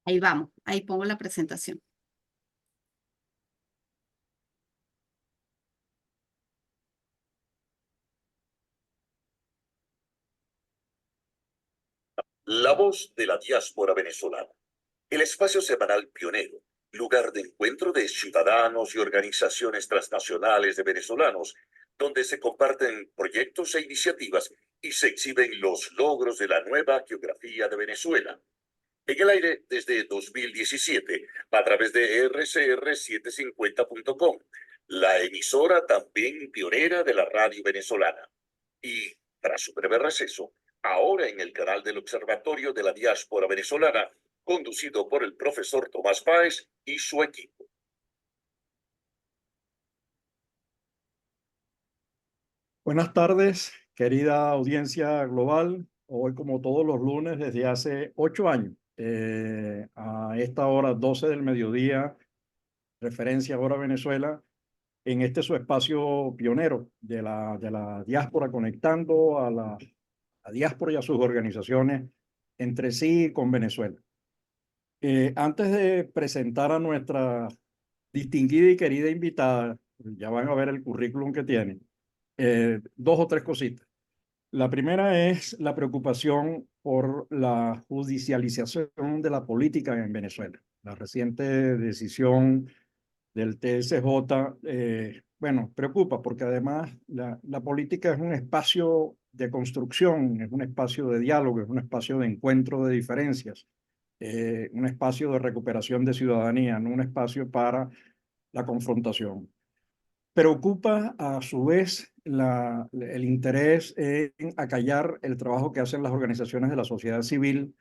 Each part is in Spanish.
Ahí vamos, ahí pongo la presentación. La voz de la diáspora venezolana. El espacio semanal pionero, lugar de encuentro de ciudadanos y organizaciones transnacionales de venezolanos, donde se comparten proyectos e iniciativas y se exhiben los logros de la nueva geografía de Venezuela. En el aire desde 2017, a través de rcr750.com, la emisora también pionera de la radio venezolana. Y, tras su breve receso, ahora en el canal del Observatorio de la Diáspora Venezolana, conducido por el profesor Tomás Páez y su equipo. Buenas tardes, querida audiencia global. Hoy, como todos los lunes, desde hace 8 años, a esta hora, 12 del mediodía, referencia hora Venezuela, en este su espacio pionero de la diáspora, conectando a la diáspora y a sus organizaciones entre sí y con Venezuela. Antes de presentar a nuestra distinguida y querida invitada, ya van a ver el currículum que tiene, dos o tres cositas. La primera es la preocupación por la judicialización de la política en Venezuela. La reciente decisión del TSJ, bueno, preocupa porque además la política es un espacio de construcción, es un espacio de diálogo, es un espacio de encuentro de diferencias, un espacio de recuperación de ciudadanía, no un espacio para la confrontación. Preocupa a su vez el interés en acallar el trabajo que hacen las organizaciones de la sociedad civil,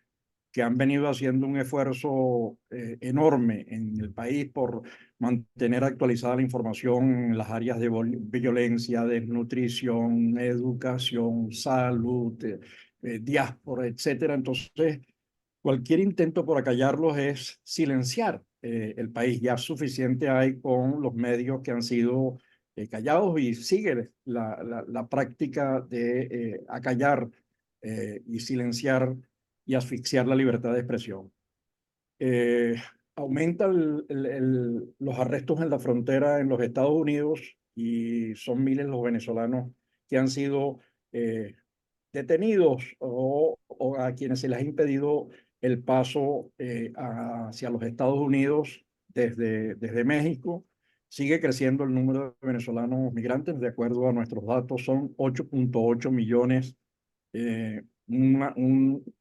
que han venido haciendo un esfuerzo enorme en el país por mantener actualizada la información en las áreas de violencia, desnutrición, educación, salud, diáspora, etcétera. Entonces, cualquier intento por acallarlos es silenciar el país. Ya suficiente hay con los medios que han sido callados, y sigue la práctica de acallar y silenciar y asfixiar la libertad de expresión. Eh, Aumenta los arrestos en la frontera en los Estados Unidos, y son miles los venezolanos que han sido detenidos o a quienes se les ha impedido el paso hacia los Estados Unidos desde México. Sigue creciendo el número de venezolanos migrantes. De acuerdo a nuestros datos, son 8.8 millones, un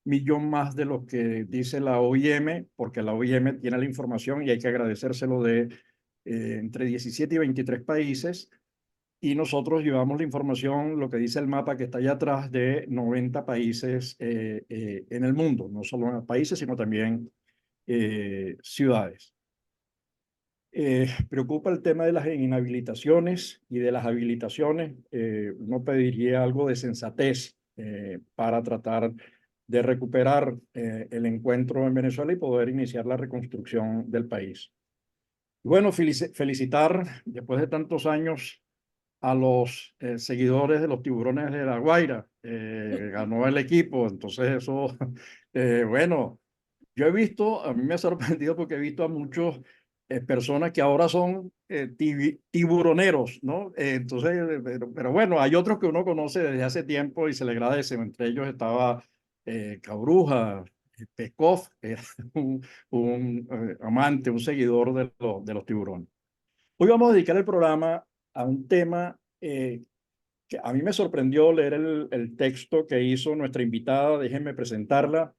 millón más de lo que dice la OIM, porque la OIM tiene la información y hay que agradecérselo, de entre 17 y 23 países. Y nosotros llevamos la información, lo que dice el mapa que está allá atrás, de 90 países en el mundo, no solo países, sino también ciudades. Preocupa el tema de las inhabilitaciones y de las habilitaciones. Uno pediría algo de sensatez para tratar de recuperar el encuentro en Venezuela y poder iniciar la reconstrucción del país. Bueno, felicitar después de tantos años a los seguidores de los Tiburones de La Guaira. Ganó el equipo, entonces eso, bueno, yo he visto, a mí me ha sorprendido porque he visto a muchos personas que ahora son tiburoneros, ¿no? Entonces, pero bueno, hay otros que uno conoce desde hace tiempo y se le agradece. Entre ellos estaba Cabruja, Peskov, que era un amante, un seguidor de los tiburones. Hoy vamos a dedicar el programa a un tema que a mí me sorprendió leer el texto que hizo nuestra invitada. Déjenme presentarla,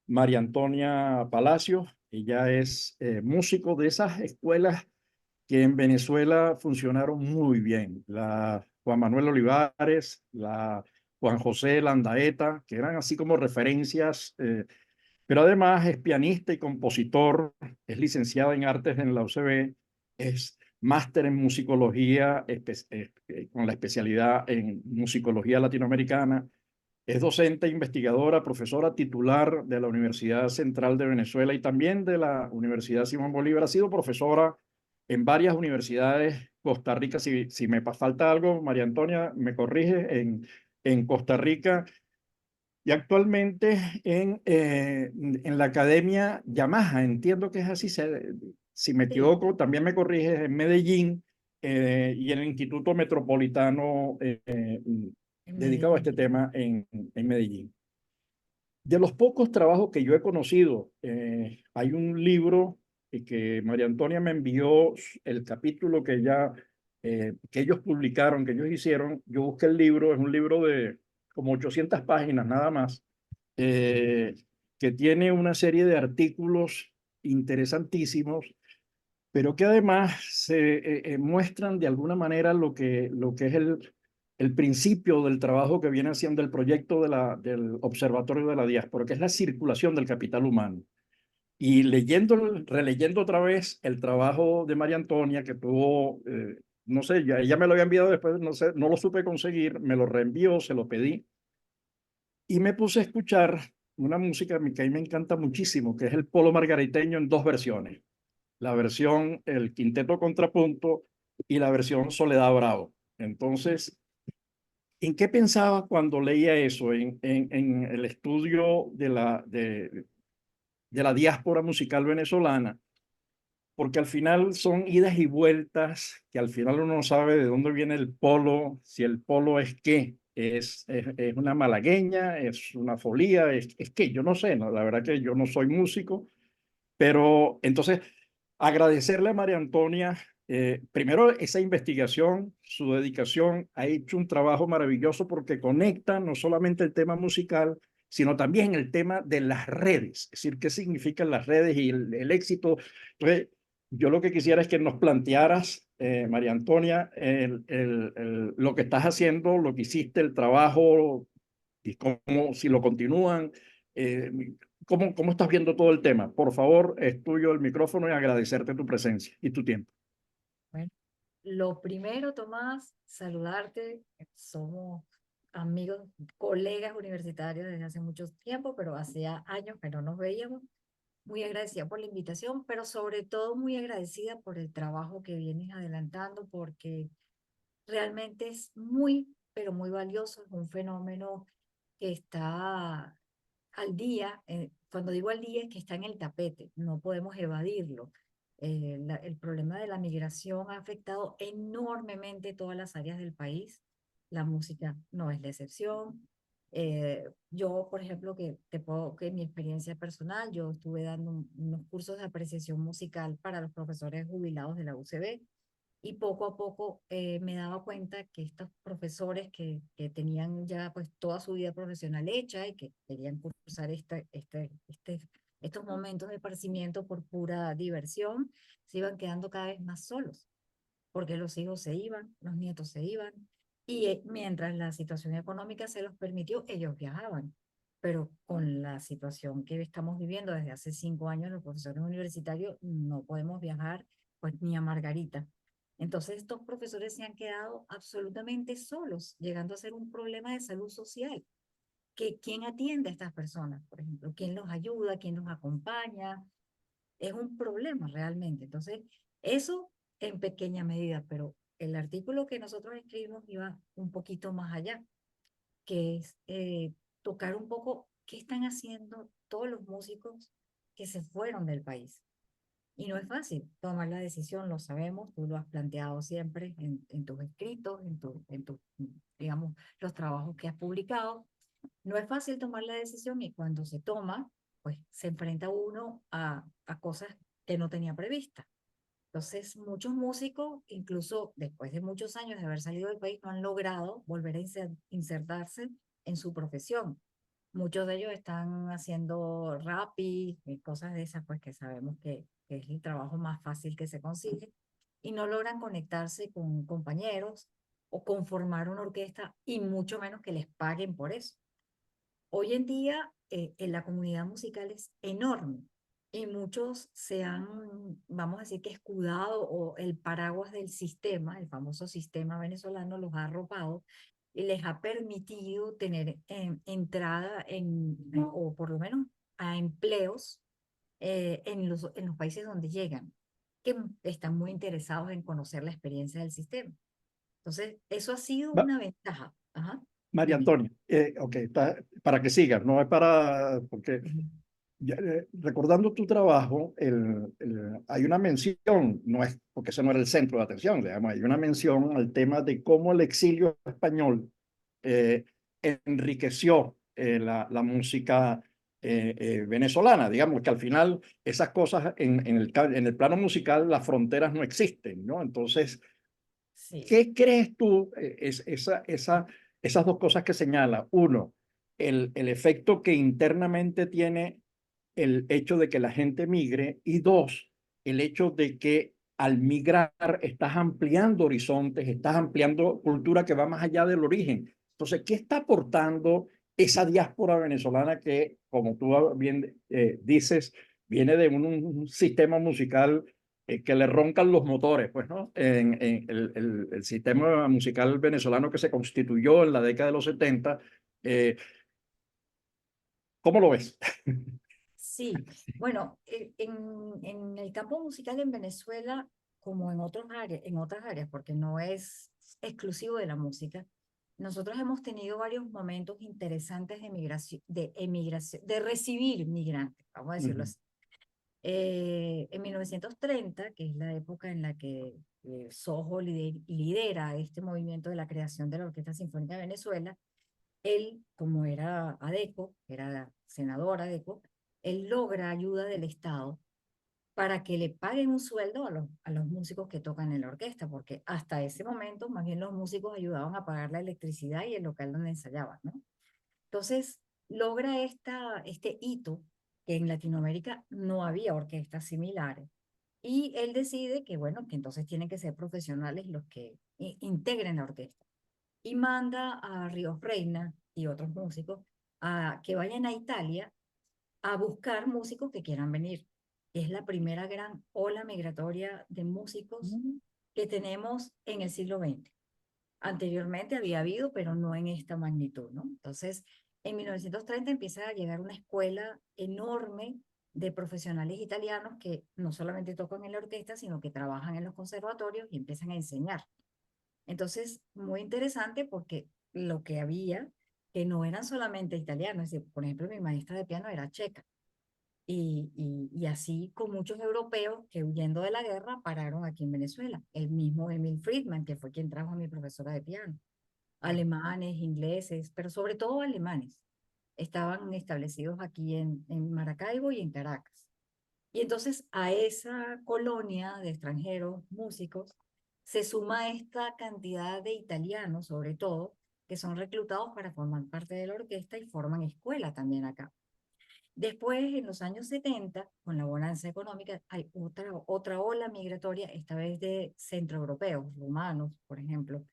María Antonia Palacios. Ella es músico de esas escuelas que en Venezuela funcionaron muy bien. La Juan Manuel Olivares, la Juan José Landaeta, que eran así como referencias, pero además es pianista y compositor, es licenciada en artes en la UCB, es máster en musicología con la especialidad en musicología latinoamericana. Es docente, investigadora, profesora titular de la Universidad Central de Venezuela y también de la Universidad Simón Bolívar. Ha sido profesora en varias universidades. Costa Rica, si me falta algo, María Antonia, me corrige, en Costa Rica. Y actualmente en la Academia Yamaha, entiendo que es así, si me Sí, equivoco, también me corriges, en Medellín, y en el Instituto Metropolitano en dedicado a Medellín. este tema en Medellín. De los pocos trabajos que yo he conocido, hay un libro que María Antonia me envió, el capítulo que ellos publicaron, que ellos hicieron. Yo busqué el libro, es un libro de como 800 páginas nada más, eh, que tiene una serie de artículos interesantísimos, pero que además se muestran de alguna manera lo que es el principio del trabajo que viene haciendo el proyecto del Observatorio de la Diáspora, que es la circulación del capital humano. Y releyendo otra vez el trabajo de María Antonia, que tuvo, no sé, ella me lo había enviado después, no sé, no lo supe conseguir, me lo reenvió, se lo pedí, y me puse a escuchar una música que a mí me encanta muchísimo, que es el polo margariteño en dos versiones: la versión El Quinteto Contrapunto y la versión Soledad Bravo. Entonces, ¿en qué pensaba cuando leía eso en el estudio de la diáspora musical venezolana? Porque al final son idas y vueltas, que al final uno no sabe de dónde viene el polo, si el polo es qué, es una malagueña, es una folía, es qué, yo no sé, ¿no? La verdad que yo no soy músico, pero entonces agradecerle a María Antonia, primero esa investigación, su dedicación, ha hecho un trabajo maravilloso porque conecta no solamente el tema musical, sino también el tema de las redes, es decir, qué significan las redes y el éxito. Entonces, yo lo que quisiera es que nos plantearas, María Antonia, lo que estás haciendo, lo que hiciste, el trabajo, y cómo, si lo continúan, eh, cómo estás viendo todo el tema. Por favor, es tuyo el micrófono y agradecerte tu presencia y tu tiempo. Bueno, lo primero, Tomás, saludarte. Somos amigos, colegas universitarios desde hace mucho tiempo, pero hacía años que no nos veíamos. Muy agradecida por la invitación, pero sobre todo muy agradecida por el trabajo que vienes adelantando, porque realmente es muy, pero muy valioso. Es un fenómeno que está al día. Cuando digo al día es que está en el tapete, no podemos evadirlo. El problema de la migración ha afectado enormemente todas las áreas del país. La música no es la excepción. Yo, por ejemplo, que mi experiencia personal, yo estuve dando unos cursos de apreciación musical para los profesores jubilados de la UCB, y poco a poco me daba cuenta que estos profesores que tenían ya pues toda su vida profesional hecha y que querían cursar estos momentos de esparcimiento por pura diversión, se iban quedando cada vez más solos, porque los hijos se iban, los nietos se iban, y mientras la situación económica se los permitió, ellos viajaban. Pero con la situación que estamos viviendo desde hace 5 años, los profesores universitarios no podemos viajar pues ni a Margarita. Entonces estos profesores se han quedado absolutamente solos, llegando a ser un problema de salud social. ¿Quién atiende a estas personas, por ejemplo? ¿Quién los ayuda? ¿Quién los acompaña? Es un problema realmente. Entonces, eso en pequeña medida, pero el artículo que nosotros escribimos iba un poquito más allá, que es tocar un poco qué están haciendo todos los músicos que se fueron del país. Y no es fácil tomar la decisión, lo sabemos, tú lo has planteado siempre en tus escritos, digamos, los trabajos que has publicado. No es fácil tomar la decisión, y cuando se toma, pues se enfrenta uno a cosas que no tenía previstas. Entonces, muchos músicos, incluso después de muchos años de haber salido del país, no han logrado volver a insertarse en su profesión. Muchos de ellos están haciendo rap y cosas de esas, pues que sabemos que es el trabajo más fácil que se consigue, y no logran conectarse con compañeros o conformar una orquesta, y mucho menos que les paguen por eso. Hoy en día, en la comunidad musical es enorme, y muchos se han, vamos a decir, que escudado, o el paraguas del sistema, el famoso sistema venezolano, los ha arropado y les ha permitido tener entrada o por lo menos a empleos en los países donde llegan, que están muy interesados en conocer la experiencia del sistema. Entonces, eso ha sido Va- una ventaja. Ajá. María Dime. Antonia, ok, para que sigas, no es para, porque Ujú. recordando tu trabajo, hay una mención, no es porque ese no era el centro de atención, digamos, hay una mención al tema de cómo el exilio español eh, enriqueció la música venezolana. Digamos que al final esas cosas en el plano musical, las fronteras no existen, ¿no? Entonces, Sí, ¿qué crees tú, esas dos cosas que señala? Uno, el efecto que internamente tiene el hecho de que la gente migre, y dos, el hecho de que al migrar estás ampliando horizontes, estás ampliando cultura que va más allá del origen. Entonces, ¿qué está aportando esa diáspora venezolana que, como tú bien dices, viene de un sistema musical que le roncan los motores, pues, ¿no? En el sistema musical venezolano que se constituyó en la década de los 70, ¿cómo lo ves? sí. Bueno, en el campo musical en Venezuela, como en otras áreas, porque no es exclusivo de la música, nosotros hemos tenido varios momentos interesantes emigración, de recibir migrantes, vamos a decirlo Ujú. así. En 1930, que es la época en la que Sojo lidera este movimiento de la creación de la Orquesta Sinfónica de Venezuela, él, como era ADECO, era senador ADECO, él logra ayuda del Estado para que le paguen un sueldo a los músicos que tocan en la orquesta, porque hasta ese momento más bien los músicos ayudaban a pagar la electricidad y el local donde ensayaban, ¿no? Entonces, logra este hito que en Latinoamérica no había orquestas similares. Y él decide que, bueno, que entonces tienen que ser profesionales los que integren la orquesta. Y manda a Ríos Reina y otros músicos a que vayan a Italia a buscar músicos que quieran venir. Es la primera gran ola migratoria de músicos que tenemos en el siglo XX. Anteriormente había habido, pero no en esta magnitud, ¿no? Entonces, en 1930 empieza a llegar una escuela enorme de profesionales italianos que no solamente tocan en la orquesta, sino que trabajan en los conservatorios y empiezan a enseñar. Entonces, muy interesante porque lo que había, que no eran solamente italianos, es decir, por ejemplo, mi maestra de piano era checa, y así con muchos europeos que huyendo de la guerra pararon aquí en Venezuela. El mismo Emil Friedman, que fue quien trajo a mi profesora de piano. Alemanes, ingleses, pero sobre todo alemanes. Estaban establecidos aquí en Maracaibo y en Caracas. Y entonces a esa colonia de extranjeros músicos se suma esta cantidad de italianos, sobre todo, que son reclutados para formar parte de la orquesta y forman escuela también acá. Después, en los años 70, con la bonanza económica, hay otra ola migratoria, esta vez de centroeuropeos, rumanos, por ejemplo.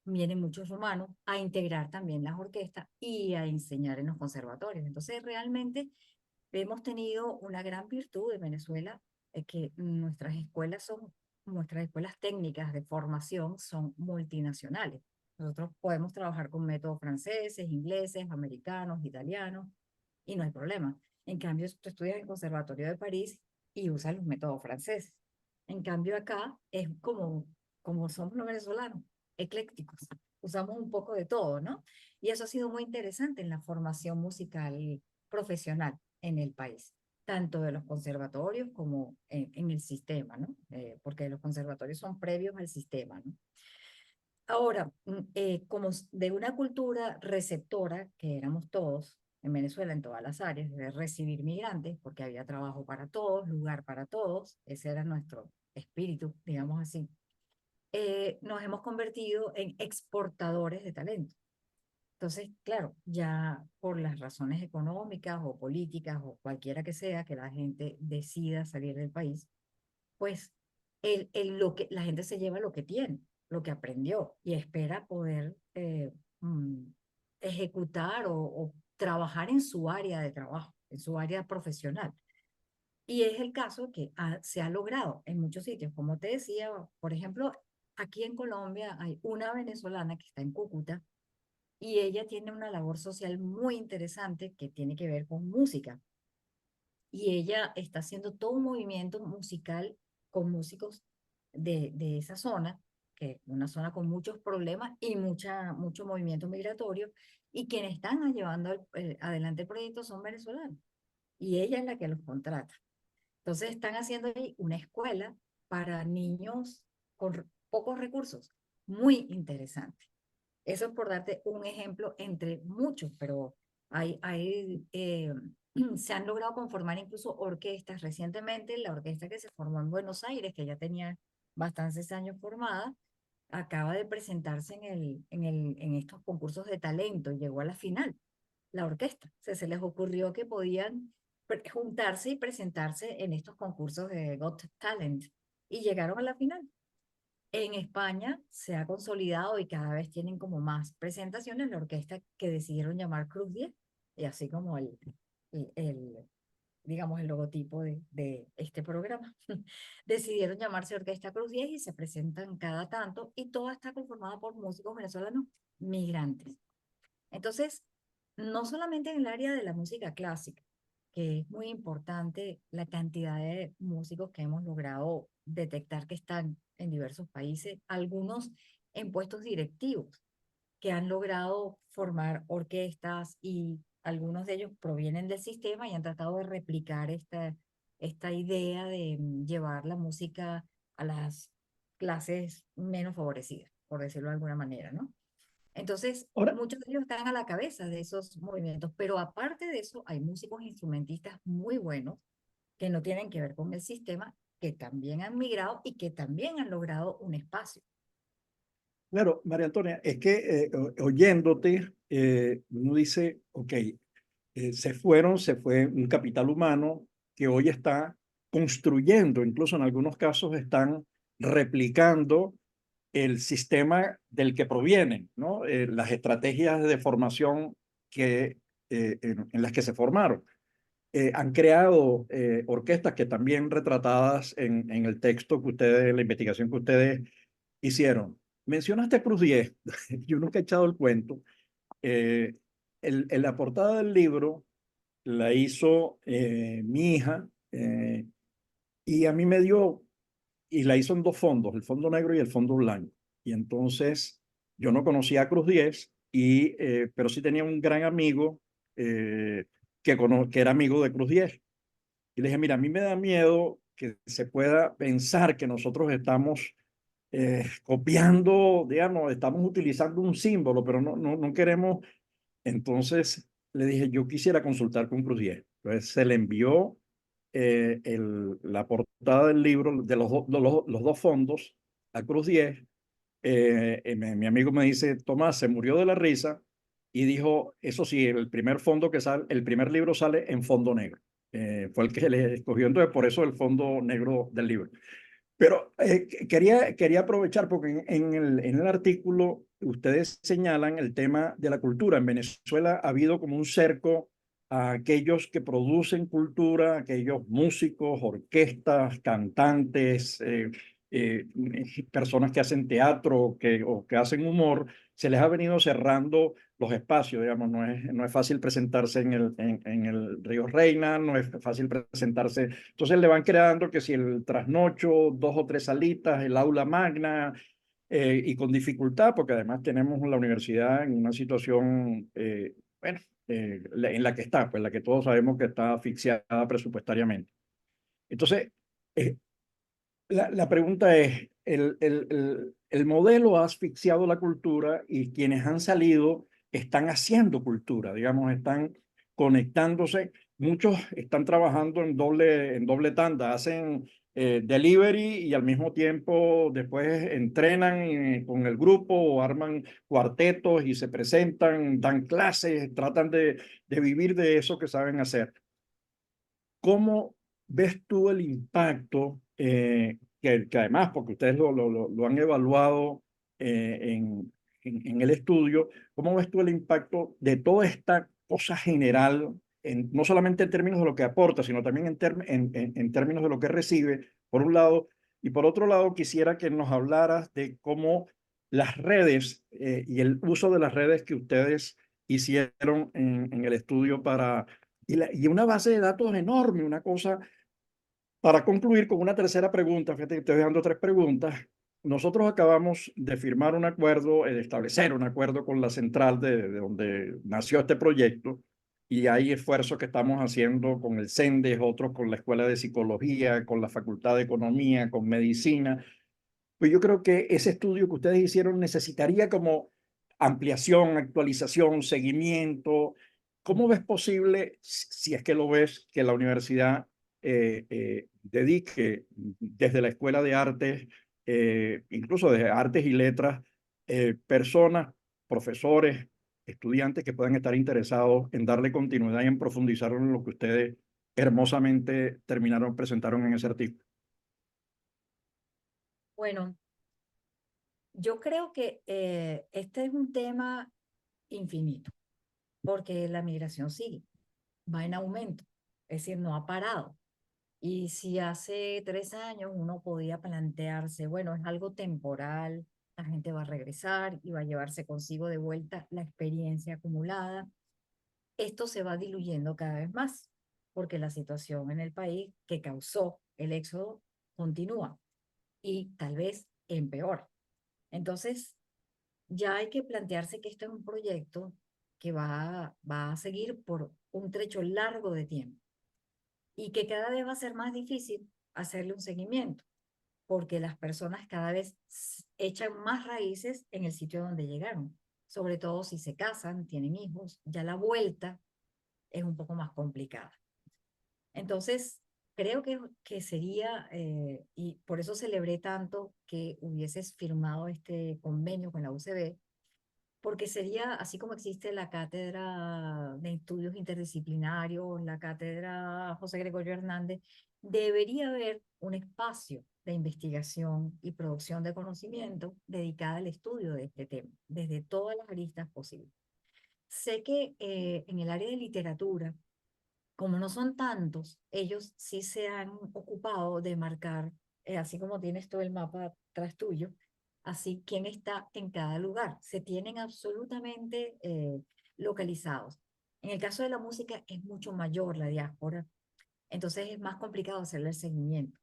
Vienen muchos rumanos a integrar también las orquestas y a enseñar en los conservatorios. Entonces, realmente hemos tenido una gran virtud en Venezuela, que nuestras escuelas técnicas de formación son multinacionales. Nosotros podemos trabajar con métodos franceses, ingleses, americanos, italianos, y no hay problema. En cambio, tú estudias en el Conservatorio de París y usas los métodos franceses. En cambio, acá es como somos los venezolanos, eclécticos. Usamos un poco de todo, ¿no? Y eso ha sido muy interesante en la formación musical profesional en el país, tanto de los conservatorios como en el sistema, ¿no? Porque los conservatorios son previos al sistema, ¿no? Ahora, como de una cultura receptora, que éramos todos en Venezuela, en todas las áreas, de recibir migrantes, porque había trabajo para todos, lugar para todos, ese era nuestro espíritu, digamos así, nos hemos convertido en exportadores de talento. Entonces, claro, ya por las razones económicas o políticas o cualquiera que sea que la gente decida salir del país, pues la gente se lleva lo que tiene, lo que aprendió y espera poder ejecutar o trabajar en su área de trabajo, en su área profesional. Y es el caso que se ha logrado en muchos sitios. Como te decía, por ejemplo, aquí en Colombia hay una venezolana que está en Cúcuta y ella tiene una labor social muy interesante que tiene que ver con música. Y ella está haciendo todo un movimiento musical con músicos de esa zona, que es una zona con muchos problemas y mucho movimiento migratorio, y quienes están llevando adelante el proyecto son venezolanos, y ella es la que los contrata. Entonces están haciendo ahí una escuela para niños con pocos recursos, muy interesante. Eso es por darte un ejemplo entre muchos, pero se han logrado conformar incluso orquestas. Recientemente, la orquesta que se formó en Buenos Aires, que ya tenía bastantes años formada, acaba de presentarse en estos concursos de talento y llegó a la final, la orquesta. O sea, se les ocurrió que podían juntarse y presentarse en estos concursos de Got Talent y llegaron a la final. En España se ha consolidado y cada vez tienen como más presentaciones la orquesta que decidieron llamar Cruz 10, y así como el, digamos, el logotipo de este programa. Decidieron llamarse Orquesta Cruz 10 y se presentan cada tanto, y toda está conformada por músicos venezolanos migrantes. Entonces, no solamente en el área de la música clásica, que es muy importante la cantidad de músicos que hemos logrado detectar que están en diversos países, algunos en puestos directivos, que han logrado formar orquestas, y algunos de ellos provienen del sistema y han tratado de replicar esta idea de llevar la música a las clases menos favorecidas, por decirlo de alguna manera, ¿no? Entonces, Ahora, muchos de ellos están a la cabeza de esos movimientos, pero aparte de eso, hay músicos instrumentistas muy buenos que no tienen que ver con el sistema, que también han migrado y que también han logrado un espacio. claro, María Antonia, es que oyéndote, uno dice, ok, se fue un capital humano que hoy está construyendo, incluso en algunos casos están replicando el sistema del que provienen, ¿no? Las estrategias de formación en las que se formaron. Han creado orquestas que también retratadas en el texto que ustedes, la investigación que ustedes hicieron. Mencionaste Cruz 10, yo nunca he echado el cuento. Eh, en la portada del libro la hizo mi hija, y a mí me dio, y la hizo en dos fondos, el fondo negro y el fondo blanco. Y entonces yo no conocía a Cruz 10, pero sí tenía un gran amigo que era amigo de Cruz 10. Y le dije, mira, a mí me da miedo que se pueda pensar que nosotros estamos copiando, digamos, estamos utilizando un símbolo, pero no queremos. Entonces le dije, yo quisiera consultar con Cruz 10. Entonces se le envió la portada del libro de los dos fondos a Cruz 10. Mi amigo me dice, Tomás, se murió de la risa y dijo, eso sí, el primer fondo que sale, el primer libro sale en fondo negro. Fue el que le escogió, entonces por eso el fondo negro del libro. Pero quería aprovechar porque en el artículo ustedes señalan el tema de la cultura. En Venezuela ha habido como un cerco a aquellos que producen cultura, aquellos músicos, orquestas, cantantes, personas que hacen teatro o que hacen humor. Se les ha venido cerrando los espacios, digamos, no es fácil presentarse en el Río Reina, no es fácil presentarse. Entonces le van creando que si el trasnocho, dos o tres salitas, el aula magna, y con dificultad, porque además tenemos la universidad en una situación, bueno, en la que está, pues la que todos sabemos que está asfixiada presupuestariamente. Entonces, eh, la pregunta es, el modelo ha asfixiado la cultura y quienes han salido están haciendo cultura, digamos, están conectándose. Muchos están trabajando en doble tanda, hacen delivery y al mismo tiempo después entrenan con el grupo o arman cuartetos y se presentan, dan clases, tratan de vivir de eso que saben hacer. ¿Cómo ves tú el impacto, que además, porque ustedes lo han evaluado en el estudio, cómo ves tú el impacto de toda esta cosa general, no solamente en términos de lo que aporta, sino también en términos de lo que recibe, por un lado, y por otro lado, quisiera que nos hablaras de cómo las redes y el uso de las redes que ustedes hicieron en el estudio y una base de datos enorme, una cosa, para concluir con una tercera pregunta, fíjate que estoy dejando tres preguntas. nosotros acabamos de firmar un acuerdo, de establecer un acuerdo con la central de donde nació este proyecto, y hay esfuerzos que estamos haciendo con el CENDES, otros con la Escuela de Psicología, con la Facultad de Economía, con Medicina. Pues yo creo que ese estudio que ustedes hicieron necesitaría como ampliación, actualización, seguimiento. ¿Cómo ves posible, si es que lo ves, que la universidad dedique desde la Escuela de Artes, incluso de Artes y Letras, personas, profesores, estudiantes que puedan estar interesados en darle continuidad y en profundizar en lo que ustedes hermosamente presentaron en ese artículo? Bueno, yo creo que este es un tema infinito, porque la migración sigue, va en aumento, es decir, no ha parado. Y si hace 3 años uno podía plantearse, bueno, es algo temporal, la gente va a regresar y va a llevarse consigo de vuelta la experiencia acumulada, esto se va diluyendo cada vez más, porque la situación en el país que causó el éxodo continúa y tal vez empeora. Entonces, ya hay que plantearse que esto es un proyecto que va a seguir por un trecho largo de tiempo y que cada vez va a ser más difícil hacerle un seguimiento, porque las personas cada vez echan más raíces en el sitio donde llegaron, sobre todo si se casan, tienen hijos, ya la vuelta es un poco más complicada. Entonces, creo que sería, y por eso celebré tanto que hubieses firmado este convenio con la UCB, porque sería, así como existe la Cátedra de Estudios Interdisciplinarios, la Cátedra José Gregorio Hernández, debería haber un espacio de investigación y producción de conocimiento dedicada al estudio de este tema, desde todas las aristas posibles. Sé que en el área de literatura, como no son tantos, ellos sí se han ocupado de marcar, así como tienes todo el mapa tras tuyo, así quién está en cada lugar. Se tienen absolutamente localizados. En el caso de la música es mucho mayor la diáspora, entonces es más complicado hacerle el seguimiento.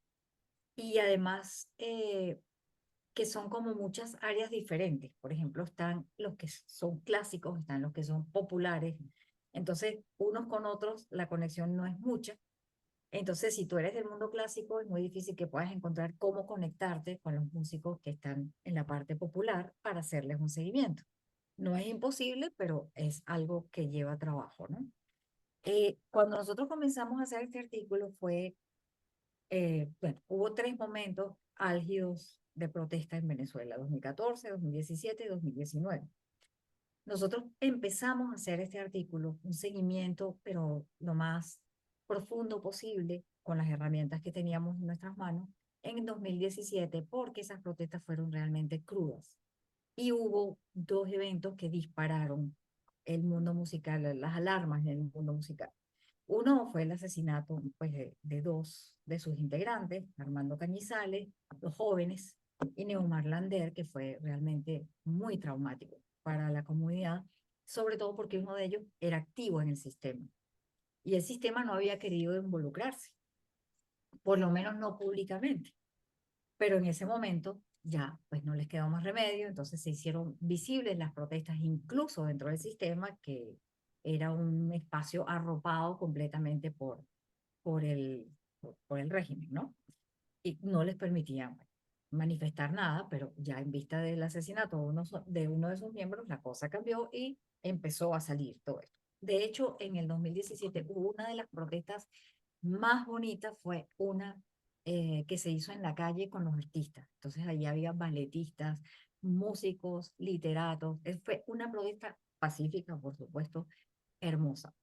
Y además que son como muchas áreas diferentes. Por ejemplo, están los que son clásicos, están los que son populares. Entonces, unos con otros la conexión no es mucha. Entonces, si tú eres del mundo clásico, es muy difícil que puedas encontrar cómo conectarte con los músicos que están en la parte popular para hacerles un seguimiento. No es imposible, pero es algo que lleva trabajo, ¿no? Cuando nosotros comenzamos a hacer este artículo bueno, hubo 3 momentos álgidos de protesta en Venezuela: 2014, 2017 y 2019. Nosotros empezamos a hacer este artículo, un seguimiento, pero lo más profundo posible, con las herramientas que teníamos en nuestras manos, en 2017, porque esas protestas fueron realmente crudas. Y hubo 2 eventos que dispararon el mundo musical, las alarmas en el mundo musical. Uno fue el asesinato, pues, de 2 de sus integrantes, Armando Cañizales, 2 jóvenes, y Neumar Lander, que fue realmente muy traumático para la comunidad, sobre todo porque uno de ellos era activo en el sistema y el sistema no había querido involucrarse, por lo menos no públicamente. Pero en ese momento ya pues no les quedó más remedio, entonces se hicieron visibles las protestas incluso dentro del sistema, que era un espacio arropado completamente por el régimen, ¿no? Y no les permitían manifestar nada, pero ya en vista del asesinato de uno de sus miembros, la cosa cambió y empezó a salir todo esto. De hecho, en el 2017 hubo una de las protestas más bonitas, fue una que se hizo en la calle con los artistas. Entonces allí había balletistas, músicos, literatos. Fue una protesta pacífica, por supuesto, hermosa.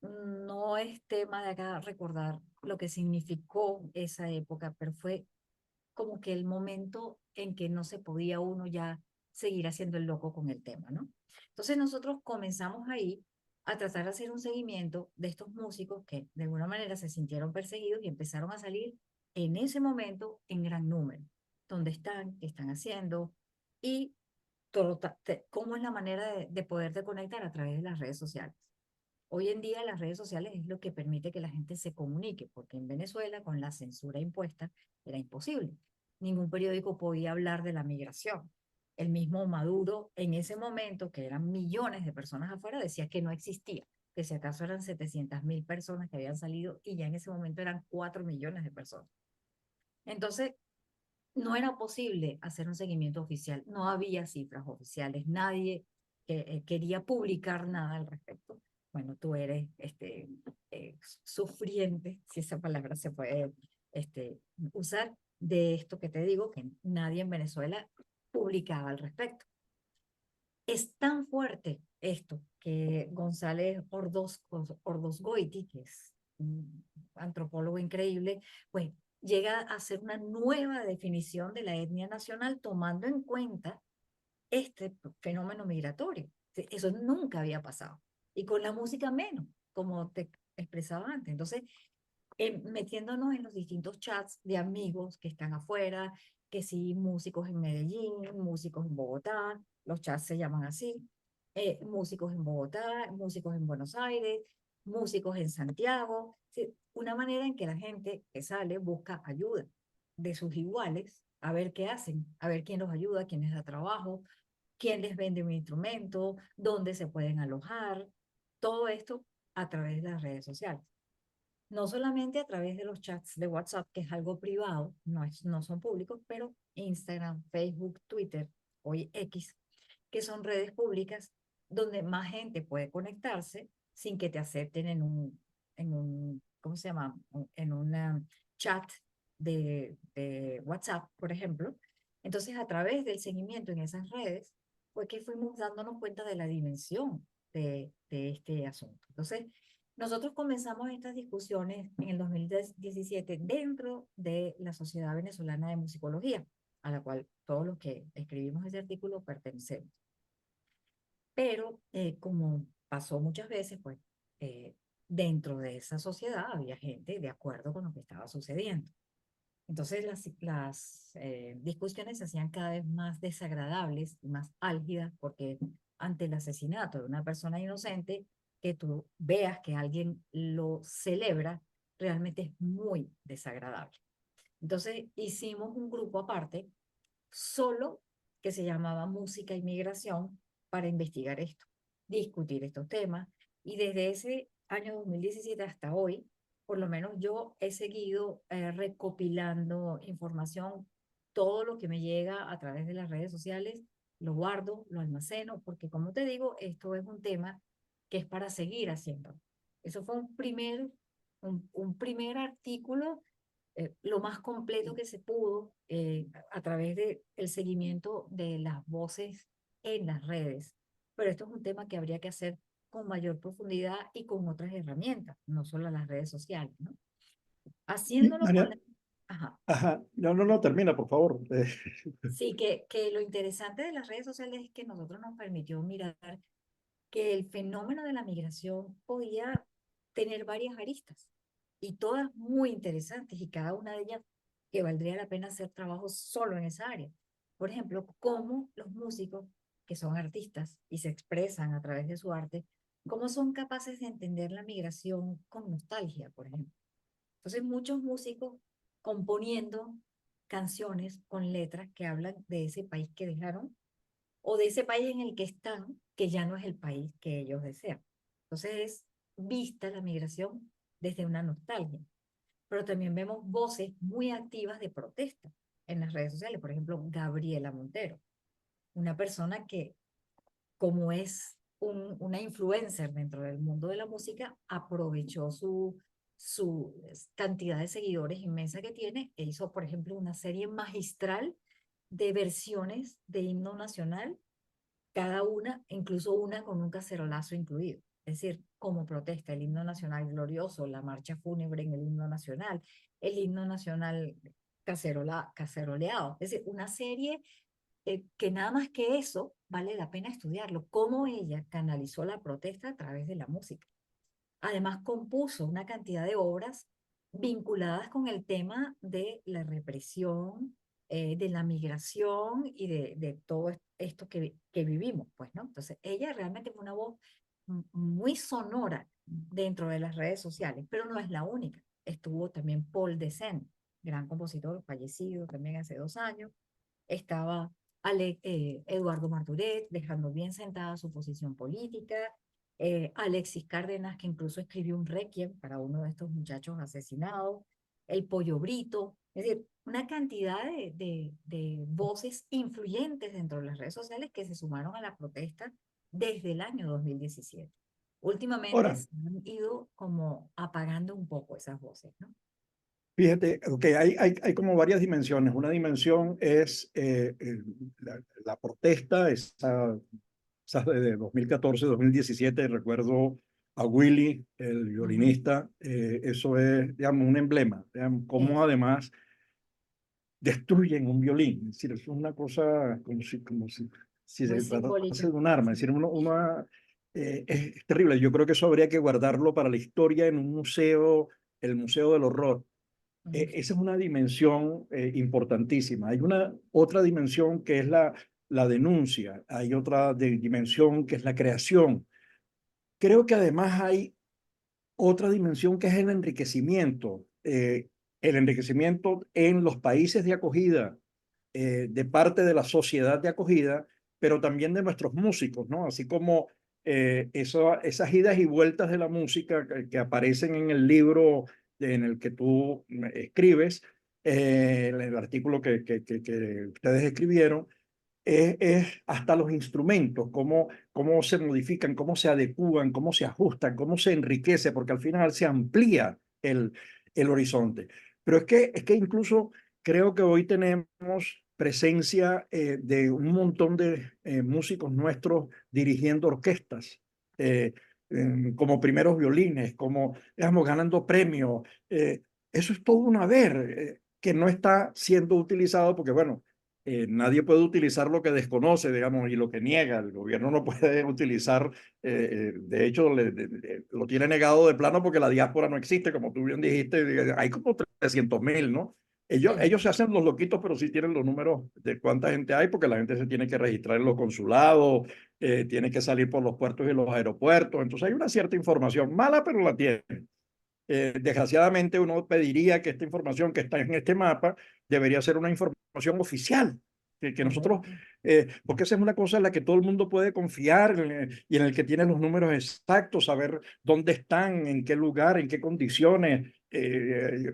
No es tema de acá recordar lo que significó esa época, pero fue como que el momento en que no se podía uno ya seguir haciendo el loco con el tema, ¿no? Entonces nosotros comenzamos ahí a tratar de hacer un seguimiento de estos músicos que de alguna manera se sintieron perseguidos y empezaron a salir en ese momento en gran número. ¿Dónde están? ¿Qué están haciendo? Y cómo es la manera de poderte conectar a través de las redes sociales. Hoy en día las redes sociales es lo que permite que la gente se comunique, porque en Venezuela con la censura impuesta era imposible. ningún periódico podía hablar de la migración. El mismo Maduro, en ese momento, que eran millones de personas afuera, decía que no existía, que si acaso eran 700.000 personas que habían salido y ya en ese momento eran 4 millones de personas. Entonces, no era posible hacer un seguimiento oficial, no había cifras oficiales, nadie quería publicar nada al respecto. Bueno, tú eres sufriente, si esa palabra se puede usar, de esto que te digo, que nadie en Venezuela publicaba al respecto. Es tan fuerte esto que González Ordosgoiti, que es un antropólogo increíble, pues llega a hacer una nueva definición de la etnia nacional tomando en cuenta este fenómeno migratorio. Eso nunca había pasado. Y con la música menos, como te expresaba antes. Entonces, metiéndonos en los distintos chats de amigos que están afuera, que sí, músicos en Medellín, músicos en Bogotá, los chats se llaman así, músicos en Bogotá, músicos en Buenos Aires, músicos en Santiago, sí, una manera en que la gente que sale busca ayuda de sus iguales, a ver qué hacen, a ver quién los ayuda, quién les da trabajo, quién les vende un instrumento, dónde se pueden alojar, todo esto a través de las redes sociales. No solamente a través de los chats de WhatsApp, que es algo privado, no son públicos, pero Instagram, Facebook, Twitter, hoy X, que son redes públicas donde más gente puede conectarse sin que te acepten ¿cómo se llama? En un chat de WhatsApp, por ejemplo. Entonces, a través del seguimiento en esas redes, fue que fuimos dándonos cuenta de la dimensión de este asunto. Entonces, nosotros comenzamos estas discusiones en el 2017 dentro de la Sociedad Venezolana de Musicología, a la cual todos los que escribimos ese artículo pertenecemos. Pero como pasó muchas veces, pues dentro de esa sociedad había gente de acuerdo con lo que estaba sucediendo. Entonces las discusiones se hacían cada vez más desagradables y más álgidas porque ante el asesinato de una persona inocente, que tú veas que alguien lo celebra, realmente es muy desagradable. Entonces hicimos un grupo aparte, solo que se llamaba Música y Migración, para investigar esto, discutir estos temas. Y desde ese año 2017 hasta hoy, por lo menos yo he seguido recopilando información, todo lo que me llega a través de las redes sociales, lo guardo, lo almaceno, porque como te digo, esto es un tema que es para seguir haciendo. Eso fue un primer artículo, lo más completo que se pudo a través del seguimiento de las voces en las redes. Pero esto es un tema que habría que hacer con mayor profundidad y con otras herramientas, no solo las redes sociales, ¿no? Y, Haciéndolo con María, la... Ajá. ajá, no, termina, por favor. Sí, que lo interesante de las redes sociales es que nosotros nos permitió mirar que el fenómeno de la migración podía tener varias aristas y todas muy interesantes y cada una de ellas que valdría la pena hacer trabajo solo en esa área. Por ejemplo, cómo los músicos que son artistas y se expresan a través de su arte, cómo son capaces de entender la migración con nostalgia, por ejemplo. Entonces, muchos músicos componiendo canciones con letras que hablan de ese país que dejaron o de ese país en el que están, que ya no es el país que ellos desean. Entonces es vista la migración desde una nostalgia. Pero también vemos voces muy activas de protesta en las redes sociales. Por ejemplo, Gabriela Montero, una persona que, como es una influencer dentro del mundo de la música, aprovechó su cantidad de seguidores inmensa que tiene e hizo, por ejemplo, una serie magistral de versiones de himno nacional, cada una, incluso una con un cacerolazo incluido. Es decir, como protesta, el himno nacional glorioso, la marcha fúnebre en el himno nacional, el himno nacional caceroleado. Es decir, una serie que nada más que eso vale la pena estudiarlo, cómo ella canalizó la protesta a través de la música. Además, compuso una cantidad de obras vinculadas con el tema de la represión, de la migración y de todo esto que vivimos, pues, ¿no? Entonces, ella realmente fue una voz muy sonora dentro de las redes sociales, pero no es la única. Estuvo también Paul Desen, gran compositor, fallecido también hace 2 años. Estaba Eduardo Marturet, dejando bien sentada su posición política. Alexis Cárdenas, que incluso escribió un requiem para uno de estos muchachos asesinados. El Pollo Brito. Es decir, una cantidad de voces influyentes dentro de las redes sociales que se sumaron a la protesta desde el año 2017. Últimamente Ahora, se han ido como apagando un poco esas voces, ¿no? fíjate, okay, hay como varias dimensiones. Una dimensión es la protesta, esa de 2014, 2017, recuerdo a Willy, el violinista, eso es, digamos, un emblema, digamos, cómo además destruyen un violín. Es decir, es una cosa como si Muy se tratase de simbólica. un arma. Es decir, es terrible. Yo creo que eso habría que guardarlo para la historia en un museo, el Museo del Horror. Esa es una dimensión importantísima. Hay una otra dimensión que es la denuncia. Hay otra dimensión que es la creación. Creo que además hay otra dimensión que es el enriquecimiento en los países de acogida, de parte de la sociedad de acogida, pero también de nuestros músicos, ¿no? Así como esas idas y vueltas de la música que aparecen en el libro en el que tú escribes, el artículo que ustedes escribieron, es hasta los instrumentos, cómo se modifican, cómo se adecúan, cómo se ajustan, cómo se enriquece, porque al final se amplía el horizonte. Pero es que incluso creo que hoy tenemos presencia de un montón de músicos nuestros dirigiendo orquestas, como primeros violines, como, digamos, ganando premios. Eso es todo un haber que no está siendo utilizado porque, bueno, nadie puede utilizar lo que desconoce, digamos, y lo que niega. El gobierno no puede utilizar, de hecho, lo tiene negado de plano porque la diáspora no existe, como tú bien dijiste, hay como 300.000, ¿no? Ellos se hacen los loquitos, pero sí tienen los números de cuánta gente hay, porque la gente se tiene que registrar en los consulados, tiene que salir por los puertos y los aeropuertos. Entonces hay una cierta información mala, pero la tiene. Desgraciadamente uno pediría que esta información que está en este mapa debería ser una información oficial, que nosotros, Correcto. porque esa es una cosa en la que todo el mundo puede confiar y en el que tiene los números exactos, saber dónde están, en qué lugar, en qué condiciones.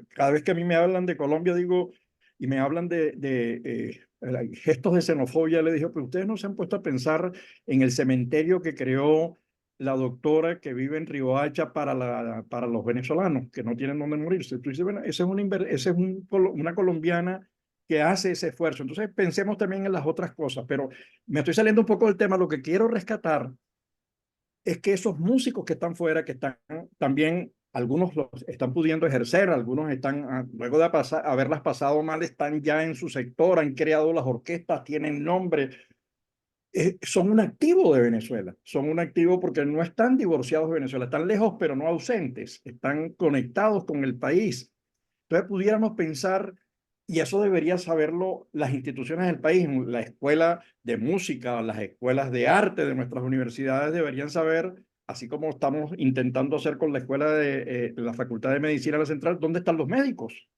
Cada vez que a mí me hablan de Colombia, digo, y me hablan de gestos de xenofobia, le digo, pero ustedes no se han puesto a pensar en el cementerio que creó la doctora que vive en Riohacha para los venezolanos que no tienen dónde morirse. Tú dices, bueno, esa es una colombiana que hace ese esfuerzo. Entonces pensemos también en las otras cosas, pero me estoy saliendo un poco del tema. Lo que quiero rescatar es que esos músicos que están fuera, que están también, algunos los están pudiendo ejercer, algunos están, luego de haberlas pasado mal, están ya en su sector, han creado las orquestas, tienen nombre, son un activo de Venezuela, son un activo porque no están divorciados de Venezuela, están lejos pero no ausentes, están conectados con el país. Entonces pudiéramos pensar, y eso debería saberlo las instituciones del país, la escuela de música, las escuelas de arte de nuestras universidades deberían saber, así como estamos intentando hacer con la escuela de la Facultad de Medicina de la Central, ¿dónde están los médicos?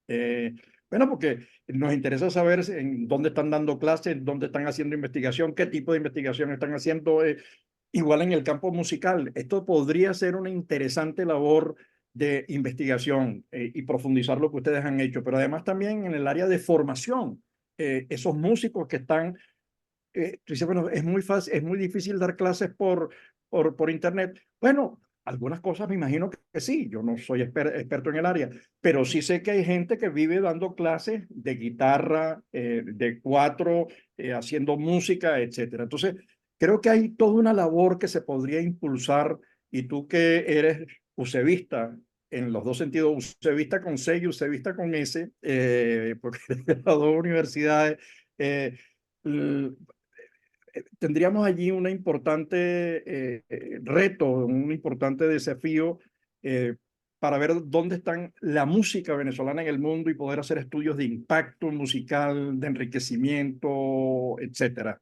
Eh, bueno, porque nos interesa saber en dónde están dando clases, dónde están haciendo investigación, qué tipo de investigación están haciendo. Igual en el campo musical, esto podría ser una interesante labor de investigación y profundizar lo que ustedes han hecho, pero además también en el área de formación. Esos músicos que están tú dices, bueno, es muy fácil, es muy difícil dar clases por internet. Bueno, algunas cosas me imagino que sí, yo no soy experto en el área, pero sí sé que hay gente que vive dando clases de guitarra, de cuatro, haciendo música, etcétera. Entonces, creo que hay toda una labor que se podría impulsar y tú que eres usevista, en los dos sentidos, usevista con C y usevista con S, porque eres de las dos universidades, eh, tendríamos allí un importante reto, un importante desafío para ver dónde está la música venezolana en el mundo y poder hacer estudios de impacto musical, de enriquecimiento, etcétera.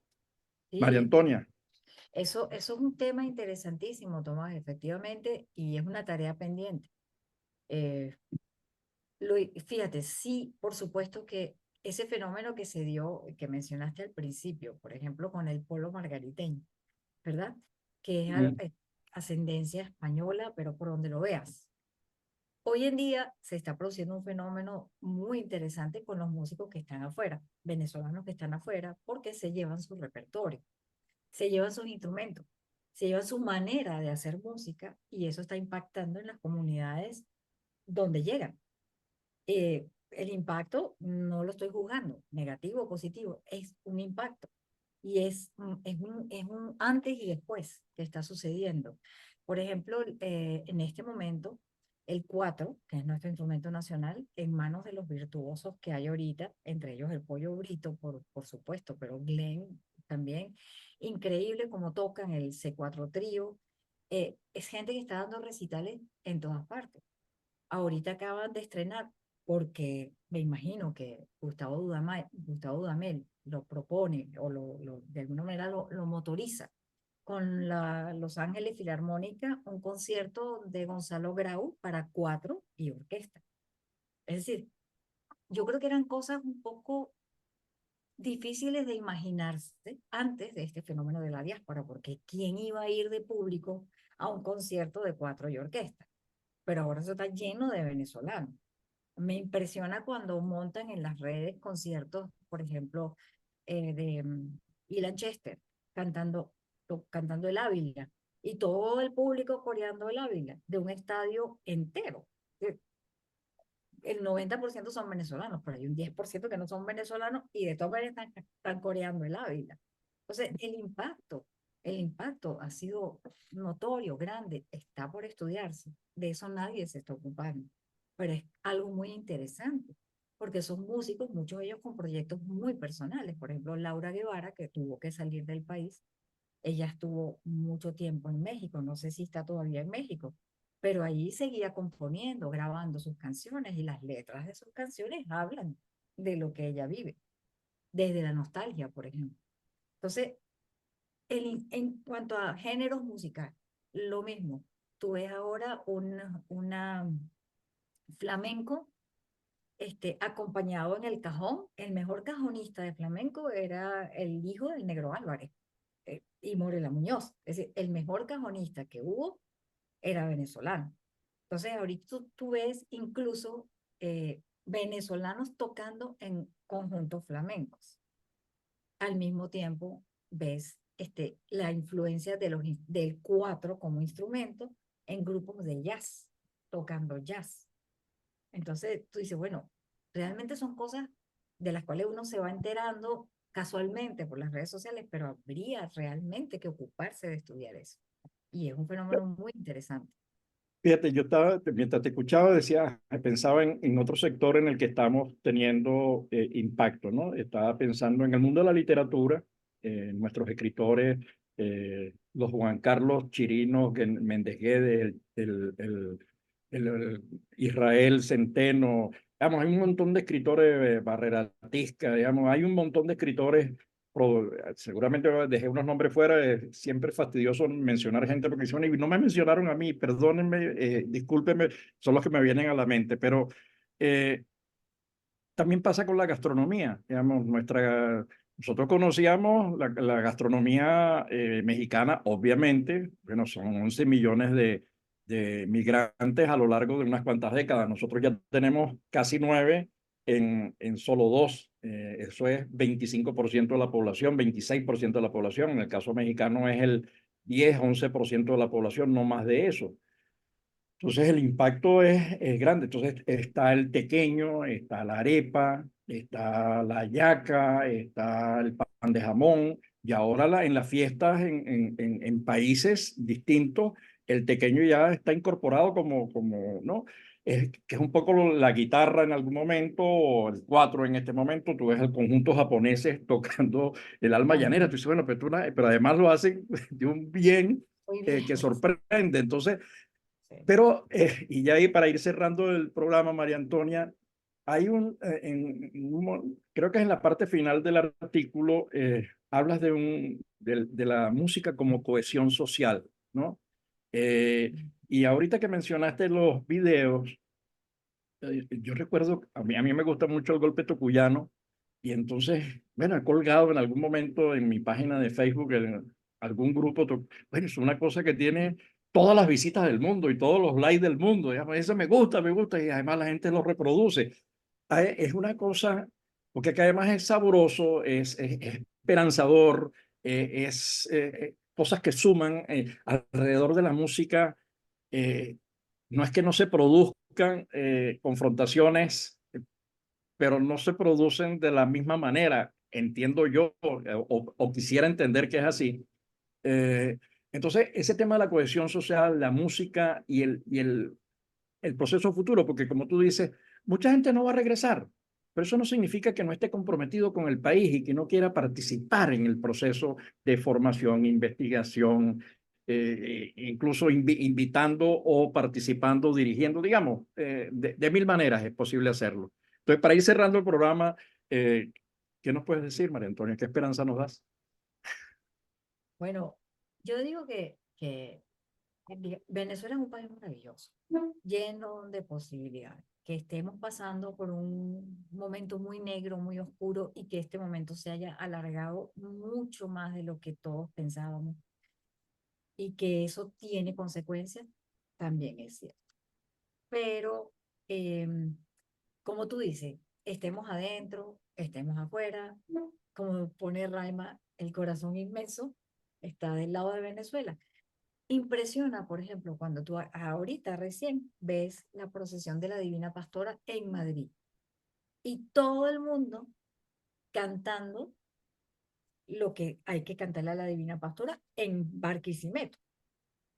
María Sí, Antonia. eso es un tema interesantísimo, Tomás, efectivamente, y es una tarea pendiente. Eh, Fíjate, sí, por supuesto que ese fenómeno que se dio, que mencionaste al principio, por ejemplo, con el polo margariteño, ¿verdad? Que es Mm. ascendencia española, pero por donde lo veas. Hoy en día se está produciendo un fenómeno muy interesante con los músicos que están afuera, venezolanos que están afuera, porque se llevan su repertorio, se llevan sus instrumentos, se llevan su manera de hacer música y eso está impactando en las comunidades donde llegan. El impacto no lo estoy juzgando, negativo o positivo, es un impacto y es un antes y después que está sucediendo. Por ejemplo, en este momento, el 4, que es nuestro instrumento nacional, en manos de los virtuosos que hay ahorita, entre ellos el Pollo Brito, por supuesto, pero Glenn también, increíble como tocan el C4 trío. Es gente que está dando recitales en todas partes. Ahorita acaban de estrenar, porque me imagino que Gustavo Dudamel lo propone o de alguna manera lo motoriza con la Los Ángeles Filarmónica, un concierto de Gonzalo Grau para 4 y orquesta. Es decir, yo creo que eran cosas un poco difíciles de imaginarse antes de este fenómeno de la diáspora, porque ¿quién iba a ir de público a un concierto de 4 y orquesta? Pero ahora eso está lleno de venezolanos. Me impresiona cuando montan en las redes conciertos, por ejemplo, de Ilan Chester cantando el Ávila y todo el público coreando el Ávila de un estadio entero. El 90% son venezolanos, pero hay un 10% que no son venezolanos y de todas maneras están coreando el Ávila. Entonces, el impacto ha sido notorio, grande, está por estudiarse. De eso nadie se está ocupando. Pero es algo muy interesante, porque son músicos, muchos de ellos con proyectos muy personales. Por ejemplo, Laura Guevara, que tuvo que salir del país, ella estuvo mucho tiempo en México, no sé si está todavía en México, pero allí seguía componiendo, grabando sus canciones y las letras de sus canciones hablan de lo que ella vive, desde la nostalgia, por ejemplo. Entonces, en cuanto a géneros musicales, lo mismo. Tú ves ahora una flamenco acompañado en el cajón. El mejor cajonista de flamenco era el hijo del Negro Álvarez y Morela Muñoz. Es decir, el mejor cajonista que hubo era venezolano. Entonces, ahorita tú ves incluso venezolanos tocando en conjuntos flamencos. Al mismo tiempo, ves la influencia del cuatro como instrumento en grupos de jazz, tocando jazz. Entonces, tú dices, bueno, realmente son cosas de las cuales uno se va enterando casualmente por las redes sociales, pero habría realmente que ocuparse de estudiar eso. Y es un fenómeno muy interesante. Fíjate, yo estaba, mientras te escuchaba, decía, pensaba en otro sector en el que estamos teniendo impacto, ¿no? Estaba pensando en el mundo de la literatura, nuestros escritores, los Juan Carlos Chirinos, Méndez Guedes, el Israel Centeno, digamos, hay un montón de escritores, Barrera Tisca, digamos, hay un montón de escritores seguramente dejé unos nombres fuera, es siempre fastidioso mencionar gente porque dicen, y no me mencionaron a mí, perdónenme, discúlpenme, son los que me vienen a la mente, pero también pasa con la gastronomía, digamos, nosotros conocíamos la gastronomía mexicana, obviamente, bueno, son 11 millones de migrantes a lo largo de unas cuantas décadas, nosotros ya tenemos casi 9 en solo 2, eso es 25% de la población, 26% de la población, en el caso mexicano es el 10-11% de la población, no más de eso. Entonces el impacto es grande. Entonces está el tequeño, está la arepa, está la hallaca, está el pan de jamón. Y ahora en las fiestas en países distintos, el tequeño ya está incorporado ¿no? Que es un poco la guitarra en algún momento, o el cuatro en este momento. Tú ves el conjunto japoneses tocando el alma llanera. Tú dices, bueno, pero además lo hacen de un bien Muy bien. que sorprende. Entonces, Sí. pero, y ya ahí para ir cerrando el programa, María Antonia, hay creo que es en la parte final del artículo, hablas de la música como cohesión social, ¿no? Y ahorita que mencionaste los videos, Yo recuerdo, a mí me gusta mucho el golpe tocuyano y entonces, bueno, he colgado en algún momento en mi página de Facebook en algún grupo, bueno, es una cosa que tiene todas las visitas del mundo y todos los likes del mundo, ya, pues, eso me gusta y además la gente lo reproduce. Es una cosa, porque que además es sabroso, es esperanzador, cosas que suman alrededor de la música. eh, no es que no se produzcan confrontaciones, pero no se producen de la misma manera, entiendo yo, o quisiera entender que es así. Eh, entonces, ese tema de la cohesión social, la música y el proceso futuro, porque como tú dices, mucha gente no va a regresar, pero eso no significa que no esté comprometido con el país y que no quiera participar en el proceso de formación, investigación, incluso invitando o participando, dirigiendo, digamos, de mil maneras es posible hacerlo. Entonces, para ir cerrando el programa, ¿qué nos puedes decir, María Antonia? ¿Qué esperanza nos das? Bueno, yo digo que Venezuela es un país maravilloso, lleno de posibilidades. Que estemos pasando por un momento muy negro, muy oscuro, y que este momento se haya alargado mucho más de lo que todos pensábamos, y que eso tiene consecuencias, también es cierto. Pero, como tú dices, estemos adentro, estemos afuera, como pone Raima, el corazón inmenso está del lado de Venezuela. Impresiona, por ejemplo, cuando tú ahorita recién ves la procesión de la Divina Pastora en Madrid y todo el mundo cantando lo que hay que cantarle a la Divina Pastora en Barquisimeto.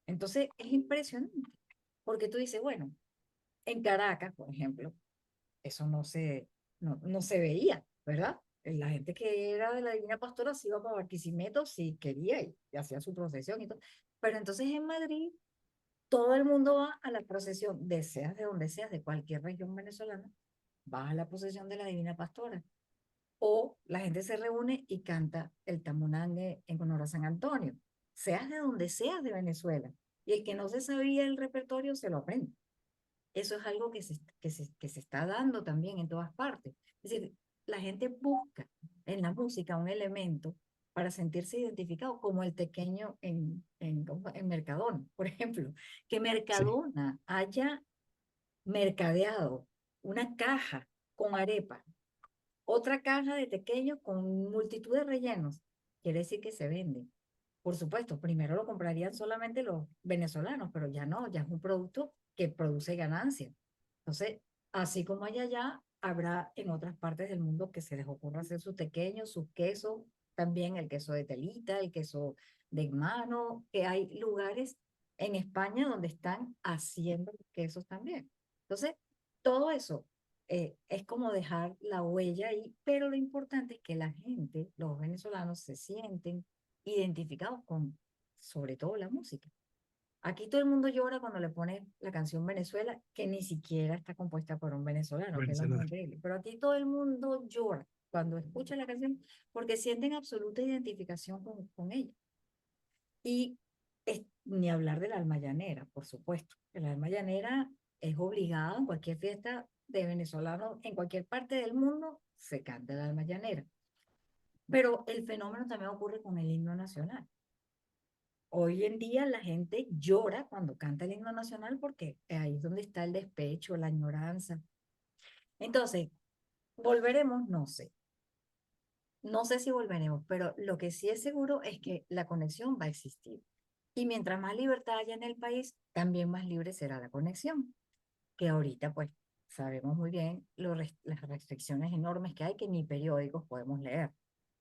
Entonces es impresionante, porque tú dices, bueno, en Caracas, por ejemplo, eso no se veía, ¿verdad? La gente que era de la Divina Pastora se iba para Barquisimeto si quería y hacía su procesión y todo. Pero entonces en Madrid todo el mundo va a la procesión, seas de donde seas, de cualquier región venezolana, vas a la procesión de la Divina Pastora. O la gente se reúne y canta el tamunangue en honor a San Antonio, seas de donde seas de Venezuela. Y el que no se sabía el repertorio se lo aprende. Eso es algo que se está dando también en todas partes. Es decir, la gente busca en la música un elemento para sentirse identificado, como el tequeño en Mercadona, por ejemplo. Que Sí. Mercadona haya mercadeado una caja con arepa, otra caja de tequeño con multitud de rellenos, quiere decir que se vende. Por supuesto, primero lo comprarían solamente los venezolanos, pero ya no, ya es un producto que produce ganancias. Entonces, así como hay allá, habrá en otras partes del mundo que se les ocurra hacer sus pequeños, sus quesos, también el queso de telita, el queso de mano, que hay lugares en España donde están haciendo quesos también. Entonces, todo eso es como dejar la huella ahí, pero lo importante es que la gente, los venezolanos, se sienten identificados con, sobre todo, la música. Aquí todo el mundo llora cuando le pone la canción Venezuela, que ni siquiera está compuesta por un venezolano, que es lo más increíble. Pero aquí todo el mundo llora cuando escucha la canción porque sienten absoluta identificación con ella. Y ni hablar del alma llanera, por supuesto. El alma llanera es obligado en cualquier fiesta de venezolanos, en cualquier parte del mundo, se canta el alma llanera. Pero el fenómeno también ocurre con el himno nacional. Hoy en día la gente llora cuando canta el himno nacional porque ahí es donde está el despecho, la añoranza. Entonces, ¿volveremos? No sé. No sé si volveremos, pero lo que sí es seguro es que la conexión va a existir. Y mientras más libertad haya en el país, también más libre será la conexión. Que ahorita, pues, sabemos muy bien las restricciones enormes que hay que ni periódicos podemos leer.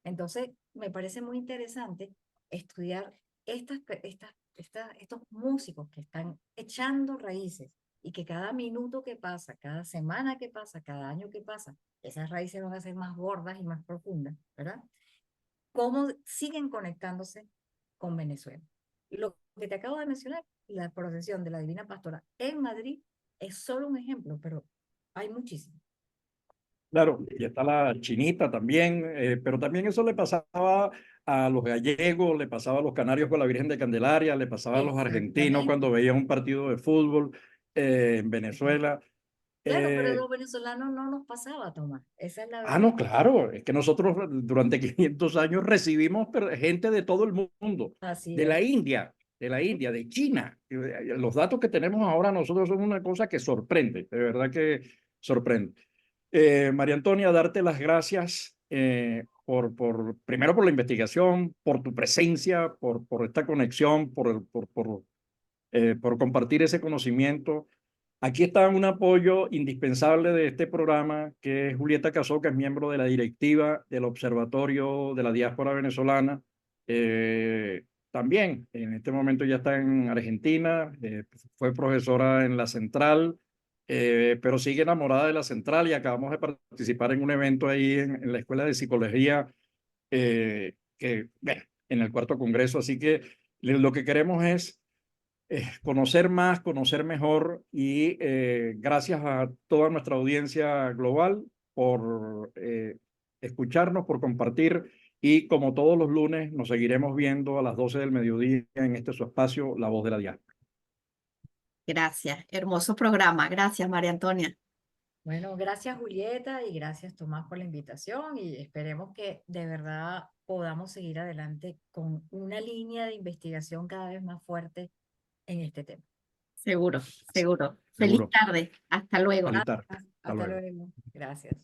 Entonces, me parece muy interesante estudiar estos músicos que están echando raíces y que cada minuto que pasa, cada semana que pasa, cada año que pasa, esas raíces van a ser más gordas y más profundas, ¿verdad? Cómo siguen conectándose con Venezuela. Lo que te acabo de mencionar, la procesión de la Divina Pastora en Madrid, es solo un ejemplo, pero hay muchísimos. Claro, y está la chinita también, pero también eso le pasaba a los gallegos, le pasaba a los canarios con la Virgen de Candelaria, le pasaba a los argentinos Exactamente. cuando veían un partido de fútbol en Venezuela. Claro, pero Eh, los venezolanos no nos pasaba, Tomás. Esa es la Ah, no, verdad. claro, es que nosotros durante 500 años recibimos gente de todo el mundo, Así de la es. India, de China. Los datos que tenemos ahora nosotros son una cosa que sorprende, de verdad que sorprende. María Antonia, darte las gracias primero por la investigación, por tu presencia, por esta conexión, por compartir ese conocimiento. Aquí está un apoyo indispensable de este programa, que es Julieta Casó, que es miembro de la directiva del Observatorio de la Diáspora Venezolana. También en este momento ya está en Argentina, fue profesora en la Central, pero sigue enamorada de la Central y acabamos de participar en un evento ahí en la Escuela de Psicología, bueno, en el cuarto congreso. Así que lo que queremos es conocer más, conocer mejor y gracias a toda nuestra audiencia global por escucharnos, por compartir y como todos los lunes nos seguiremos viendo a las 12 del mediodía en este su espacio, La Voz de la Diáspora. Gracias. Hermoso programa. Gracias, María Antonia. Bueno, gracias Julieta y gracias Tomás por la invitación y esperemos que de verdad podamos seguir adelante con una línea de investigación cada vez más fuerte en este tema. Seguro, seguro. Feliz Seguro. tarde. Hasta luego. Feliz tarde. Hasta Hasta luego. luego. Gracias.